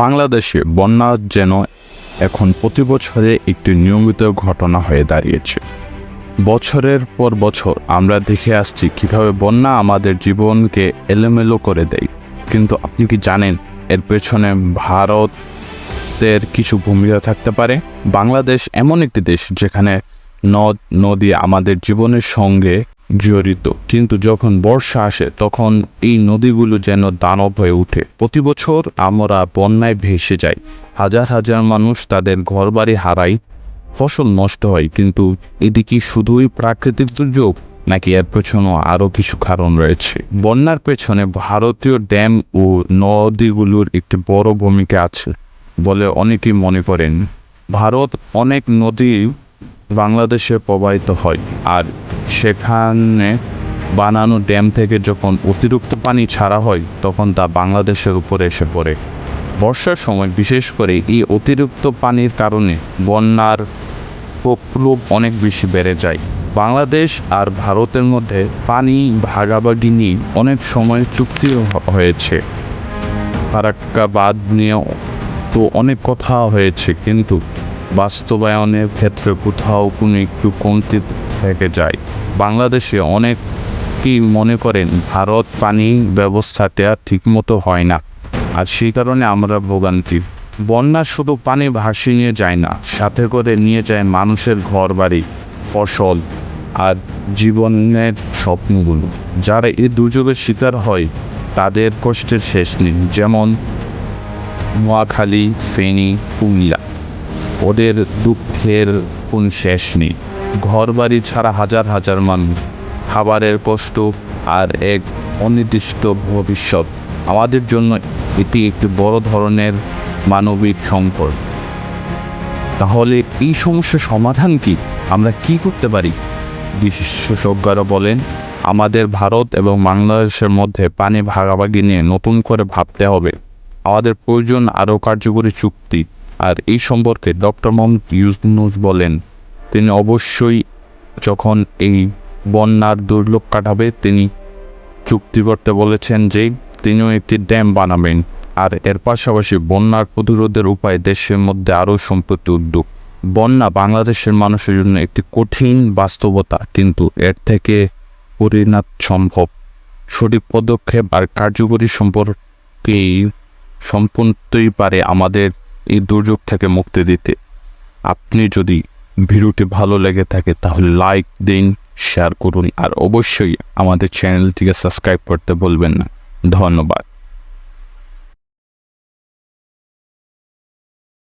বাংলাদেশে বন্যা যেন এখন প্রতি বছরে একটি নিয়মিত ঘটনা হয়ে দাঁড়িয়েছে। বছরের পর বছর আমরা দেখে আসছি কিভাবে বন্যা আমাদের জীবনকে এলোমেলো করে দেয়। কিন্তু আপনি কি জানেন এর পেছনে ভারতের কিছু ভূমিকা থাকতে পারে? বাংলাদেশ এমন একটি দেশ যেখানে নদ নদী আমাদের জীবনের সঙ্গে জড়িত, কিন্তু যখন বর্ষা আসে তখন এই নদীগুলো যেন দানব হয়ে ওঠে। প্রতি বছর আমরা বন্যায় ভেসে যাই, হাজার হাজার মানুষ তাদের ঘরবাড়ি হারায়, ফসল নষ্ট হয়। কিন্তু এটি কি শুধুই প্রাকৃতিক দুর্যোগ, নাকি এর পেছনেও আরও কিছু কারণ রয়েছে? বন্যার পেছনে ভারতীয় ড্যাম ও নদীগুলোর একটি বড় ভূমিকা আছে বলে অনেকেই মনে করেন। ভারত অনেক নদী বাংলাদেশে প্রবাহিত হয়, আর সেখানে বানানো ড্যাম থেকে যখন অতিরিক্ত পানি ছাড়া হয় তখন তা বাংলাদেশের উপরে এসে পড়ে। বর্ষার সময় বিশেষ করে এই অতিরিক্ত পানির কারণে বন্যার প্রকোপ অনেক বেশি বেড়ে যায়। বাংলাদেশ আর ভারতের মধ্যে পানি ভাগাভাগি নিয়ে অনেক সময় চুক্তি হয়েছে। ফারাক্কা বাঁধ নিয়ে তো অনেক কথা হয়েছে, কিন্তু বাস্তবায়নের ক্ষেত্রে কোথাও কোনো একটু কমতি থেকে যায়। বাংলাদেশে অনেকেই মনে করেন ভারত পানি ব্যবস্থাটা ঠিকমতো হয় না, আর সেই কারণে আমরা ভোগান্তি। বন্যা শুধু পানি ভাসিয়ে নিয়ে যায় না, সাথে করে নিয়ে যায় মানুষের ঘরবাড়ি, ফসল আর জীবনের স্বপ্নগুলো। যারা এই দুর্যোগের শিকার হয় তাদের কষ্টের শেষ নেই। যেমন নোয়াখালী, ফেনী, কুমিল্লা, ওদের দুঃখের কোন শেষ নেই। ঘরবাড়ি ছাড়া হাজার হাজার মানুষ, খাবারের কষ্ট আর এক অনির্দিষ্ট ভবিষ্যৎ। আমাদের জন্য এটি একটি বড় ধরনের মানবিক সংকট। তাহলে এই সমস্যার সমাধান কি? আমরা কি করতে পারি? বিশেষজ্ঞরা বলেন আমাদের ভারত এবং বাংলাদেশের মধ্যে পানি ভাগাভাগি নিয়ে নতুন করে ভাবতে হবে। আমাদের প্রয়োজন আরও কার্যকরী চুক্তি। আর এই সম্পর্কে ডক্টর মোহাম্মদ ইউনূস বলেন, তিনি অবশ্যই যখন এই বন্যার দুর্যোগ কাটাবে তিনি চুক্তি করতে বলেছেন যে তিনিও একটি ড্যাম বানাবেন, আর এর পাশাপাশি বন্যার প্রতিরোধের উপায় দেশের মধ্যে আরও সম্প্রতি উদ্যোগ। বন্যা বাংলাদেশের মানুষের জন্য একটি কঠিন বাস্তবতা, কিন্তু এর থেকে পরিণত সম্ভব। সঠিক পদক্ষেপ আর কার্যকরী সম্পর্কেই সম্পূর্ণই পারে আমাদের এই দুর্যোগ থেকে মুক্তি দিতে। আপনি যদি ভিডিওটি ভালো লেগে থাকে তাহলে লাইক দিন, শেয়ার করুন, আর অবশ্যই আমাদের চ্যানেলটিকে সাবস্ক্রাইব করতে ভুলবেন না। ধন্যবাদ।